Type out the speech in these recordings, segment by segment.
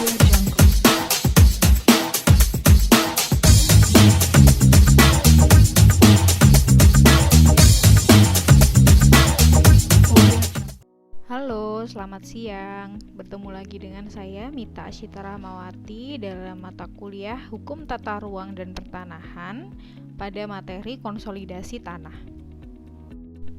Halo, selamat siang. Bertemu lagi dengan saya Mita Asyita Rahmawati dalam mata kuliah Hukum Tata Ruang dan Pertanahan pada materi konsolidasi tanah.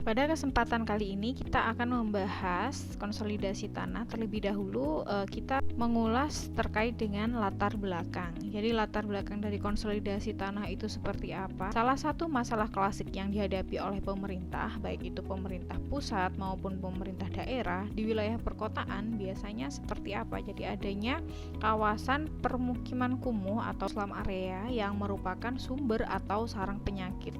Pada kesempatan kali ini kita akan membahas konsolidasi tanah. Terlebih dahulu kita mengulas terkait dengan latar belakang. Jadi latar belakang dari konsolidasi tanah itu seperti apa? Salah satu masalah klasik yang dihadapi oleh pemerintah, baik itu pemerintah pusat maupun pemerintah daerah di wilayah perkotaan biasanya seperti apa? Jadi adanya kawasan permukiman kumuh atau slum area yang merupakan sumber atau sarang penyakit,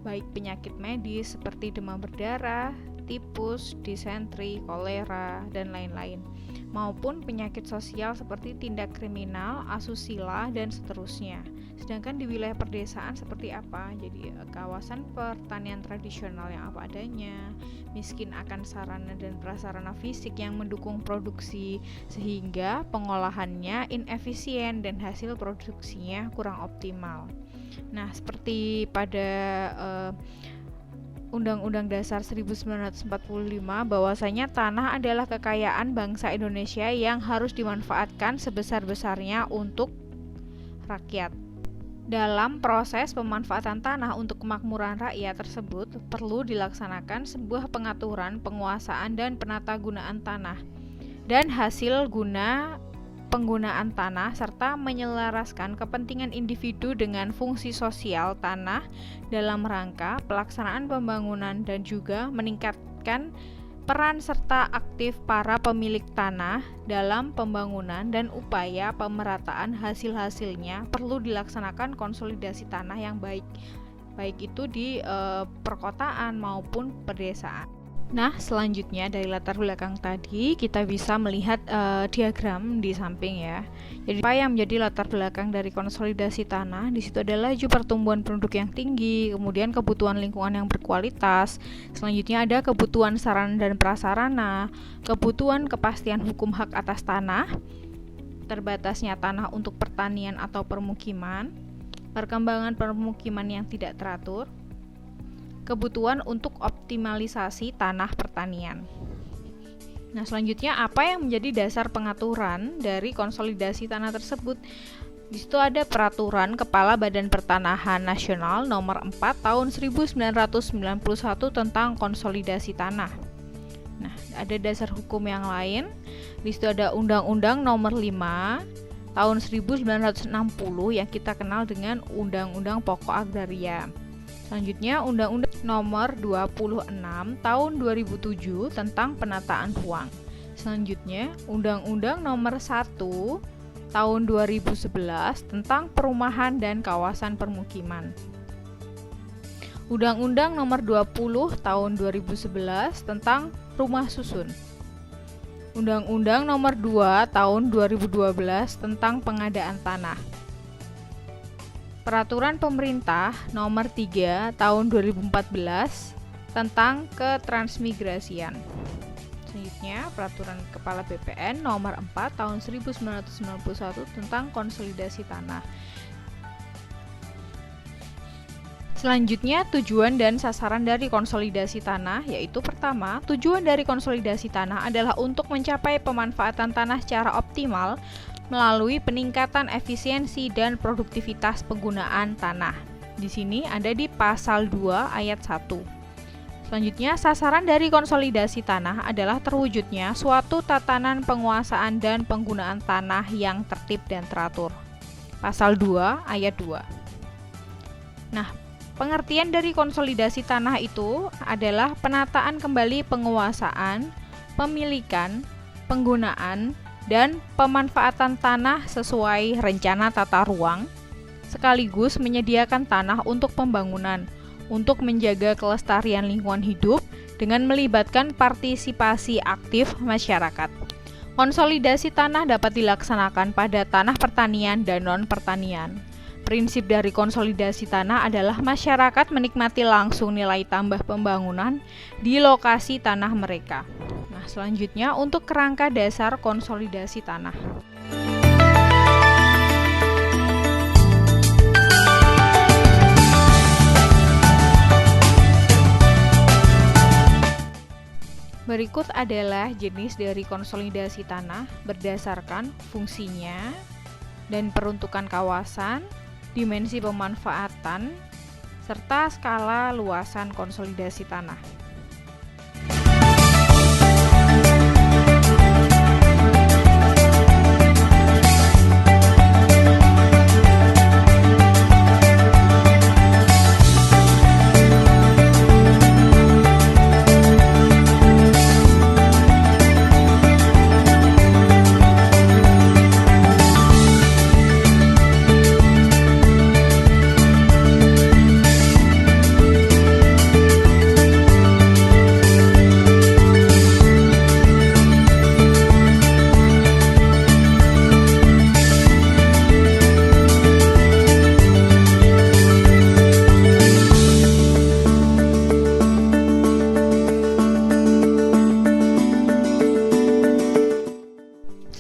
baik penyakit medis seperti demam berdarah, tipus, disentri, kolera, dan lain-lain, maupun penyakit sosial seperti tindak kriminal, asusila, dan seterusnya. Sedangkan di wilayah perdesaan seperti apa? Jadi kawasan pertanian tradisional yang apa adanya, miskin akan sarana dan prasarana fisik yang mendukung produksi sehingga pengolahannya inefisien dan hasil produksinya kurang optimal. Nah, seperti pada Undang-Undang Dasar 1945 bahwasanya tanah adalah kekayaan bangsa Indonesia yang harus dimanfaatkan sebesar-besarnya untuk rakyat. Dalam proses pemanfaatan tanah untuk kemakmuran rakyat tersebut perlu dilaksanakan sebuah pengaturan, penguasaan, dan penatagunaan tanah dan hasil penggunaan tanah serta menyelaraskan kepentingan individu dengan fungsi sosial tanah dalam rangka pelaksanaan pembangunan dan juga meningkatkan peran serta aktif para pemilik tanah dalam pembangunan dan upaya pemerataan hasil-hasilnya. Perlu dilaksanakan konsolidasi tanah yang baik itu di perkotaan maupun pedesaan. Nah, selanjutnya dari latar belakang tadi kita bisa melihat diagram di samping ya. Jadi apa yang menjadi latar belakang dari konsolidasi tanah? Di situ adalah laju pertumbuhan penduduk yang tinggi, kemudian kebutuhan lingkungan yang berkualitas. Selanjutnya ada kebutuhan sarana dan prasarana, kebutuhan kepastian hukum hak atas tanah, terbatasnya tanah untuk pertanian atau permukiman, perkembangan permukiman yang tidak teratur, kebutuhan untuk optimalisasi tanah pertanian. Nah, selanjutnya apa yang menjadi dasar pengaturan dari konsolidasi tanah tersebut? Di situ ada Peraturan Kepala Badan Pertanahan Nasional Nomor 4 Tahun 1991 tentang konsolidasi tanah. Nah, ada dasar hukum yang lain. Di situ ada Undang-Undang Nomor 5 Tahun 1960 yang kita kenal dengan Undang-Undang Pokok Agraria. Selanjutnya Undang-Undang Nomor 26 Tahun 2007 tentang penataan ruang. Selanjutnya Undang-Undang Nomor 1 Tahun 2011 tentang perumahan dan kawasan permukiman. Undang-Undang Nomor 20 Tahun 2011 tentang rumah susun. Undang-Undang Nomor 2 Tahun 2012 tentang pengadaan tanah. Peraturan Pemerintah Nomor 3 Tahun 2014 tentang ketransmigrasian. Selanjutnya, Peraturan Kepala BPN Nomor 4 Tahun 1991 tentang konsolidasi tanah. Selanjutnya, tujuan dan sasaran dari konsolidasi tanah, yaitu pertama, tujuan dari konsolidasi tanah adalah untuk mencapai pemanfaatan tanah secara optimal melalui peningkatan efisiensi dan produktivitas penggunaan tanah. Di sini ada di pasal 2 ayat 1. Selanjutnya, sasaran dari konsolidasi tanah adalah terwujudnya suatu tatanan penguasaan dan penggunaan tanah yang tertib dan teratur. Pasal 2 ayat 2. Nah, pengertian dari konsolidasi tanah itu adalah penataan kembali penguasaan, pemilikan, penggunaan, dan pemanfaatan tanah sesuai rencana tata ruang, sekaligus menyediakan tanah untuk pembangunan, untuk menjaga kelestarian lingkungan hidup dengan melibatkan partisipasi aktif masyarakat. Konsolidasi tanah dapat dilaksanakan pada tanah pertanian dan non-pertanian. Prinsip dari konsolidasi tanah adalah masyarakat menikmati langsung nilai tambah pembangunan di lokasi tanah mereka. Nah, selanjutnya untuk kerangka dasar konsolidasi tanah. Berikut adalah jenis dari konsolidasi tanah berdasarkan fungsinya dan peruntukan kawasan, dimensi pemanfaatan, serta skala luasan konsolidasi tanah.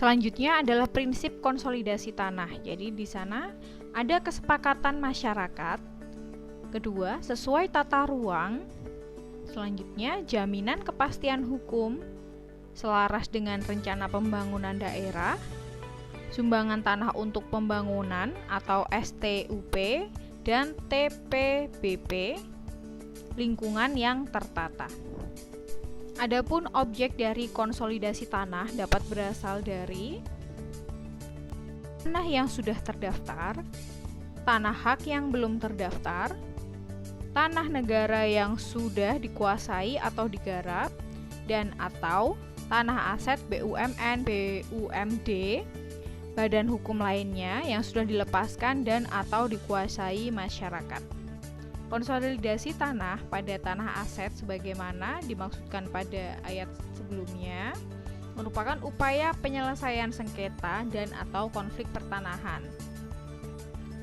Selanjutnya adalah prinsip konsolidasi tanah. Jadi di sana ada kesepakatan masyarakat. Kedua, sesuai tata ruang. Selanjutnya, jaminan kepastian hukum selaras dengan rencana pembangunan daerah. Sumbangan tanah untuk pembangunan atau STUP dan TPBP. Lingkungan yang tertata. Adapun objek dari konsolidasi tanah dapat berasal dari tanah yang sudah terdaftar, tanah hak yang belum terdaftar, tanah negara yang sudah dikuasai atau digarap, dan atau tanah aset BUMN, BUMD, badan hukum lainnya yang sudah dilepaskan dan atau dikuasai masyarakat. Konsolidasi tanah pada tanah aset sebagaimana dimaksudkan pada ayat sebelumnya merupakan upaya penyelesaian sengketa dan atau konflik pertanahan.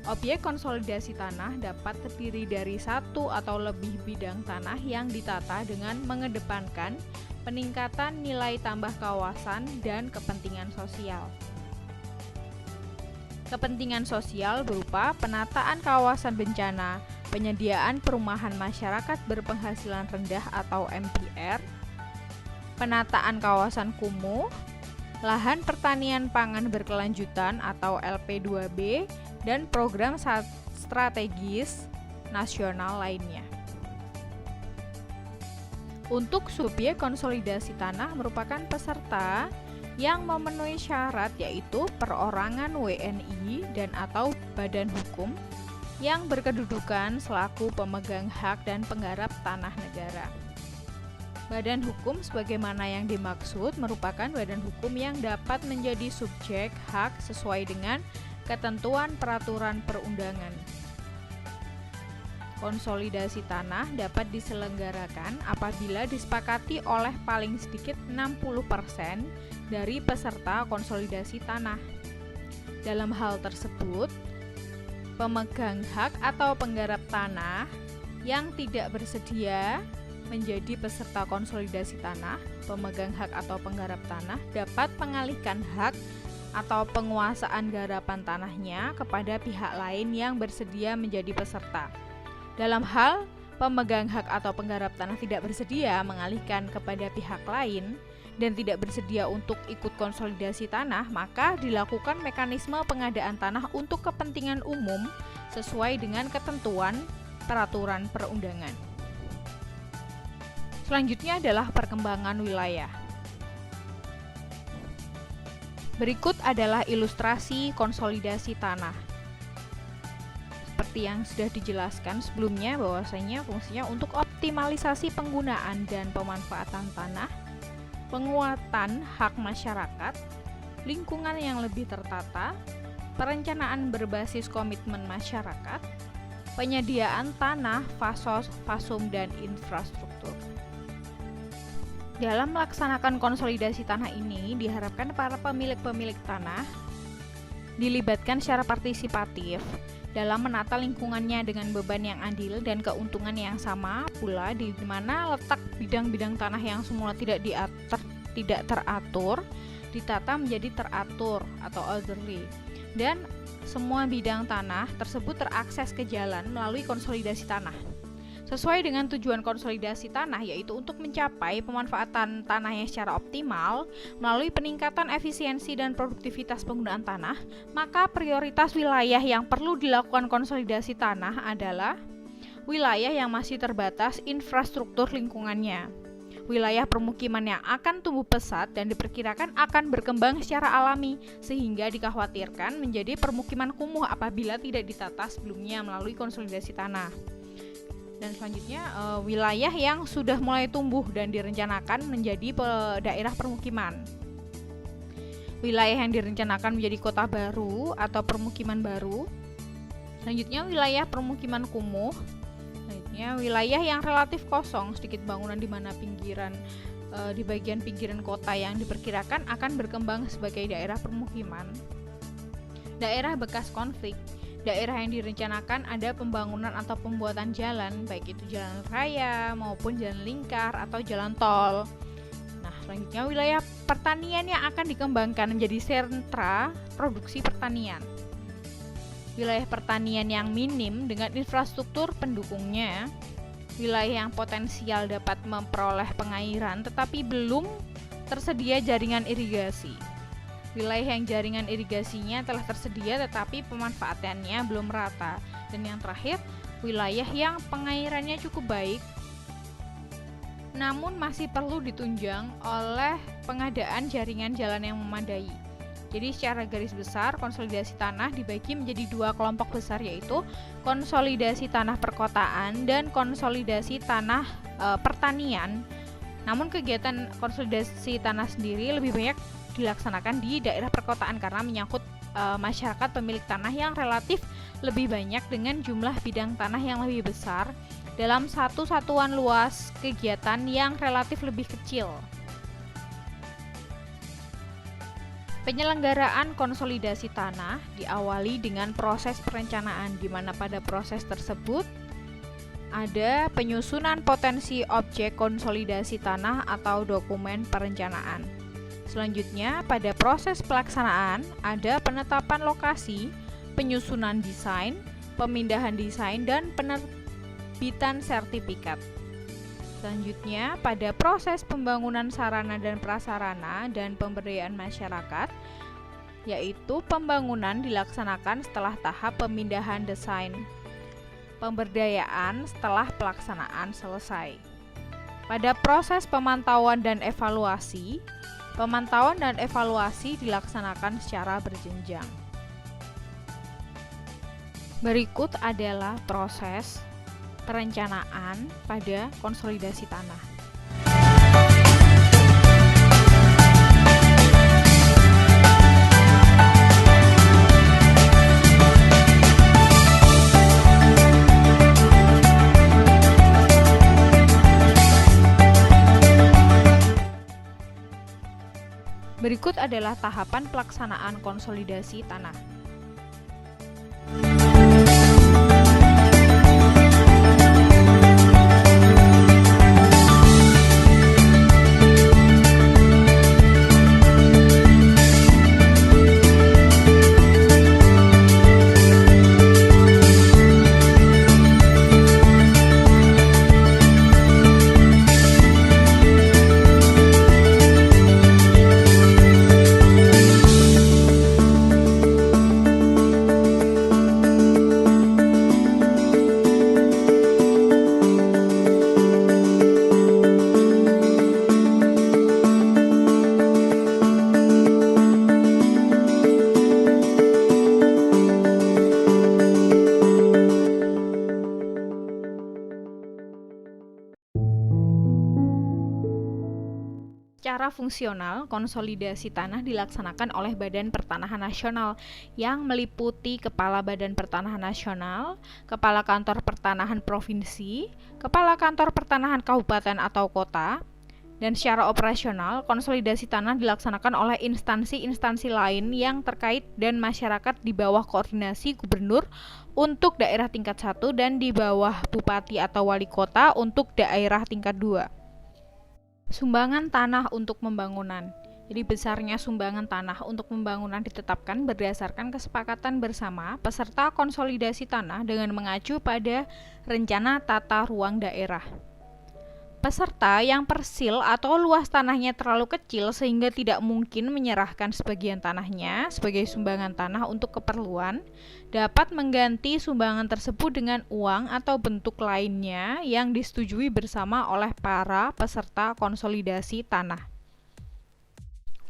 Objek konsolidasi tanah dapat terdiri dari satu atau lebih bidang tanah yang ditata dengan mengedepankan peningkatan nilai tambah kawasan dan kepentingan sosial. Kepentingan sosial berupa penataan kawasan bencana, penyediaan perumahan masyarakat berpenghasilan rendah atau MPR, penataan kawasan kumuh, lahan pertanian pangan berkelanjutan atau LP2B, dan program strategis nasional lainnya. Untuk subjek konsolidasi tanah merupakan peserta yang memenuhi syarat yaitu perorangan WNI dan atau badan hukum yang berkedudukan selaku pemegang hak dan penggarap tanah negara. Badan hukum sebagaimana yang dimaksud merupakan badan hukum yang dapat menjadi subjek hak sesuai dengan ketentuan peraturan perundangan. Konsolidasi tanah dapat diselenggarakan apabila disepakati oleh paling sedikit 60% dari peserta konsolidasi tanah. Dalam hal tersebut, pemegang hak atau penggarap tanah yang tidak bersedia menjadi peserta konsolidasi tanah, pemegang hak atau penggarap tanah dapat mengalihkan hak atau penguasaan garapan tanahnya kepada pihak lain yang bersedia menjadi peserta. Dalam hal pemegang hak atau penggarap tanah tidak bersedia mengalihkan kepada pihak lain dan tidak bersedia untuk ikut konsolidasi tanah, maka dilakukan mekanisme pengadaan tanah untuk kepentingan umum sesuai dengan ketentuan peraturan perundangan. Selanjutnya adalah perkembangan wilayah. Berikut adalah ilustrasi konsolidasi tanah. Seperti yang sudah dijelaskan sebelumnya bahwasanya fungsinya untuk optimalisasi penggunaan dan pemanfaatan tanah, penguatan hak masyarakat, lingkungan yang lebih tertata, perencanaan berbasis komitmen masyarakat, penyediaan tanah, fasos, fasum, dan infrastruktur. Dalam melaksanakan konsolidasi tanah ini diharapkan para pemilik tanah dilibatkan secara partisipatif dalam menata lingkungannya dengan beban yang adil dan keuntungan yang sama pula, di mana letak bidang-bidang tanah yang semula tidak teratur ditata menjadi teratur atau orderly, dan semua bidang tanah tersebut terakses ke jalan melalui konsolidasi tanah. Sesuai dengan tujuan konsolidasi tanah, yaitu untuk mencapai pemanfaatan tanahnya secara optimal melalui peningkatan efisiensi dan produktivitas penggunaan tanah, maka prioritas wilayah yang perlu dilakukan konsolidasi tanah adalah wilayah yang masih terbatas infrastruktur lingkungannya, wilayah permukiman yang akan tumbuh pesat dan diperkirakan akan berkembang secara alami, sehingga dikhawatirkan menjadi permukiman kumuh apabila tidak ditata sebelumnya melalui konsolidasi tanah. Dan selanjutnya wilayah yang sudah mulai tumbuh dan direncanakan menjadi daerah permukiman. Wilayah yang direncanakan menjadi kota baru atau permukiman baru. Selanjutnya wilayah permukiman kumuh. Selanjutnya wilayah yang relatif kosong, sedikit bangunan di mana di bagian pinggiran kota yang diperkirakan akan berkembang sebagai daerah permukiman. Daerah bekas konflik. Daerah yang direncanakan ada pembangunan atau pembuatan jalan, baik itu jalan raya maupun jalan lingkar atau jalan tol. Nah, selanjutnya wilayah pertanian yang akan dikembangkan menjadi sentra produksi pertanian. Wilayah pertanian yang minim dengan infrastruktur pendukungnya. Wilayah yang potensial dapat memperoleh pengairan tetapi belum tersedia jaringan irigasi. Wilayah yang jaringan irigasinya telah tersedia tetapi pemanfaatannya belum merata. Dan yang terakhir, wilayah yang pengairannya cukup baik namun masih perlu ditunjang oleh pengadaan jaringan jalan yang memadai. Jadi secara garis besar, konsolidasi tanah dibagi menjadi dua kelompok besar, yaitu konsolidasi tanah perkotaan dan konsolidasi tanah pertanian. Namun kegiatan konsolidasi tanah sendiri lebih banyak dilaksanakan di daerah perkotaan karena menyangkut masyarakat pemilik tanah yang relatif lebih banyak dengan jumlah bidang tanah yang lebih besar dalam satu satuan luas kegiatan yang relatif lebih kecil. Penyelenggaraan konsolidasi tanah diawali dengan proses perencanaan, di mana pada proses tersebut ada penyusunan potensi objek konsolidasi tanah atau dokumen perencanaan. Selanjutnya, pada proses pelaksanaan ada penetapan lokasi, penyusunan desain, pemindahan desain, dan penerbitan sertifikat. Selanjutnya, pada proses pembangunan sarana dan prasarana dan pemberdayaan masyarakat, yaitu pembangunan dilaksanakan setelah tahap pemindahan desain, pemberdayaan setelah pelaksanaan selesai. Pada proses pemantauan dan evaluasi dilaksanakan secara berjenjang. Berikut adalah proses perencanaan pada konsolidasi tanah. Berikut adalah tahapan pelaksanaan konsolidasi tanah. Secara fungsional, konsolidasi tanah dilaksanakan oleh Badan Pertanahan Nasional yang meliputi Kepala Badan Pertanahan Nasional, Kepala Kantor Pertanahan Provinsi, Kepala Kantor Pertanahan Kabupaten atau Kota, dan secara operasional, konsolidasi tanah dilaksanakan oleh instansi-instansi lain yang terkait dan masyarakat di bawah koordinasi gubernur untuk daerah tingkat 1 dan di bawah bupati atau wali kota untuk daerah tingkat 2. Sumbangan tanah untuk pembangunan. Jadi besarnya sumbangan tanah untuk pembangunan ditetapkan berdasarkan kesepakatan bersama peserta konsolidasi tanah dengan mengacu pada rencana tata ruang daerah. Peserta yang persil atau luas tanahnya terlalu kecil sehingga tidak mungkin menyerahkan sebagian tanahnya sebagai sumbangan tanah untuk keperluan, dapat mengganti sumbangan tersebut dengan uang atau bentuk lainnya yang disetujui bersama oleh para peserta konsolidasi tanah.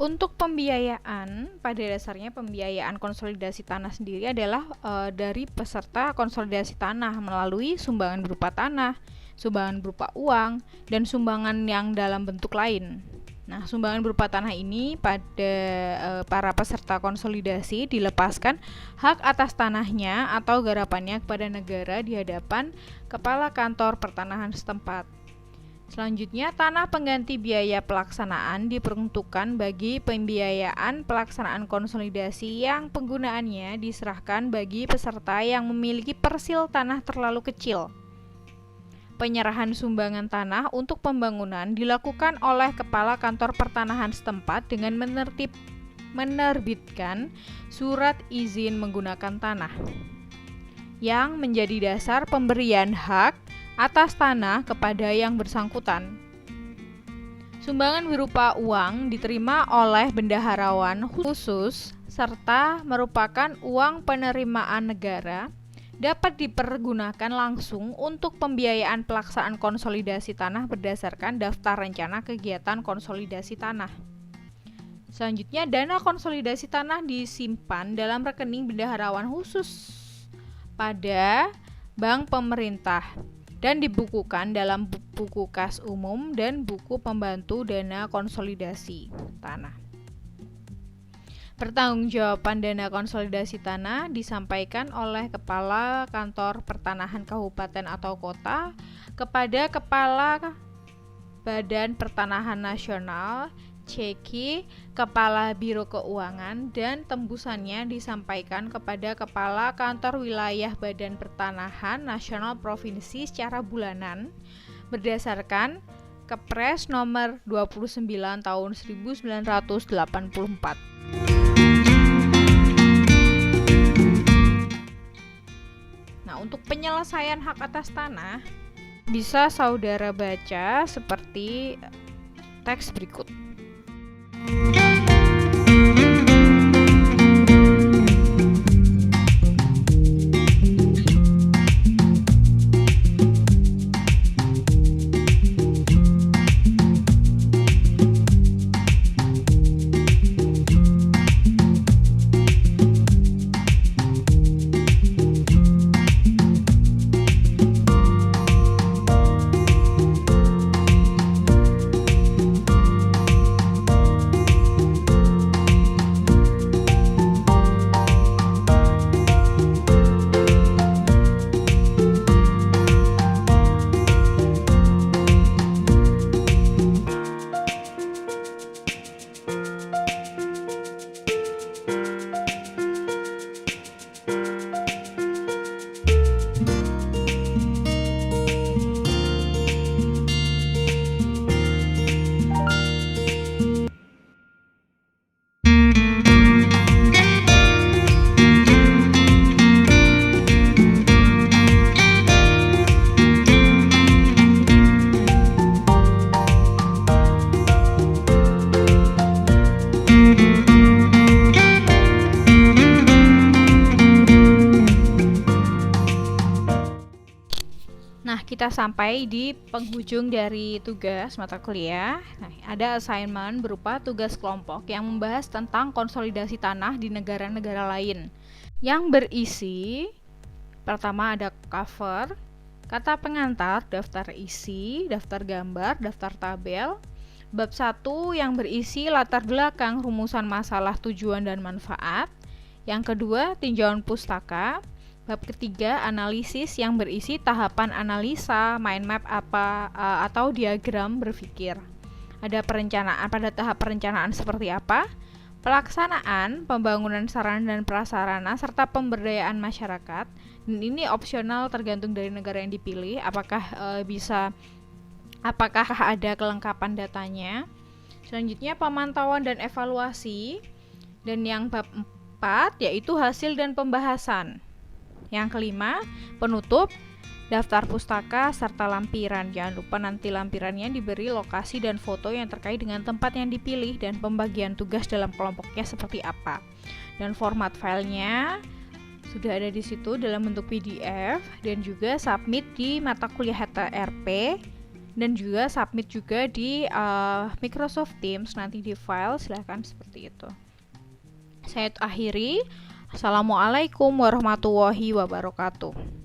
Untuk pembiayaan, pada dasarnya pembiayaan konsolidasi tanah sendiri adalah dari peserta konsolidasi tanah melalui sumbangan berupa tanah, sumbangan berupa uang, dan sumbangan yang dalam bentuk lain. Nah, sumbangan berupa tanah ini pada para peserta konsolidasi dilepaskan hak atas tanahnya atau garapannya kepada negara di hadapan Kepala Kantor Pertanahan setempat. Selanjutnya, tanah pengganti biaya pelaksanaan diperuntukkan bagi pembiayaan pelaksanaan konsolidasi yang penggunaannya diserahkan bagi peserta yang memiliki persil tanah terlalu kecil. Penyerahan sumbangan tanah untuk pembangunan dilakukan oleh Kepala Kantor Pertanahan setempat dengan menerbitkan surat izin menggunakan tanah yang menjadi dasar pemberian hak atas tanah kepada yang bersangkutan. Sumbangan berupa uang diterima oleh bendaharawan khusus serta merupakan uang penerimaan negara, dapat dipergunakan langsung untuk pembiayaan pelaksanaan konsolidasi tanah berdasarkan daftar rencana kegiatan konsolidasi tanah. Selanjutnya, dana konsolidasi tanah disimpan dalam rekening bendaharawan khusus pada bank pemerintah dan dibukukan dalam buku kas umum dan buku pembantu dana konsolidasi tanah. Pertanggungjawaban dana konsolidasi tanah disampaikan oleh Kepala Kantor Pertanahan Kabupaten atau Kota kepada Kepala Badan Pertanahan Nasional, CEKI, Kepala Biro Keuangan, dan tembusannya disampaikan kepada Kepala Kantor Wilayah Badan Pertanahan Nasional Provinsi secara bulanan berdasarkan Kepres nomor 29 tahun 1984. Nah, untuk penyelesaian hak atas tanah bisa saudara baca seperti teks berikut. Kita sampai di penghujung dari tugas mata kuliah. Nah, ada assignment berupa tugas kelompok yang membahas tentang konsolidasi tanah di negara-negara lain, yang berisi pertama ada cover, kata pengantar, daftar isi, daftar gambar, daftar tabel. Bab 1 yang berisi latar belakang, rumusan masalah, tujuan dan manfaat. Yang kedua, tinjauan pustaka. Bab ketiga, analisis yang berisi tahapan analisa, mind map atau diagram berpikir. Ada perencanaan, pada tahap perencanaan seperti apa, pelaksanaan, pembangunan sarana dan prasarana, serta pemberdayaan masyarakat. Dan ini opsional tergantung dari negara yang dipilih, apakah ada kelengkapan datanya. Selanjutnya pemantauan dan evaluasi. Dan yang bab 4 yaitu hasil dan pembahasan. Yang kelima, penutup, daftar pustaka serta lampiran. Jangan lupa nanti lampirannya diberi lokasi dan foto yang terkait dengan tempat yang dipilih dan pembagian tugas dalam kelompoknya seperti apa. Dan format filenya sudah ada di situ dalam bentuk PDF dan juga submit di mata kuliah HTRP dan juga submit juga di Microsoft Teams nanti di file, silahkan seperti itu. Saya akhiri. Assalamualaikum warahmatullahi wabarakatuh.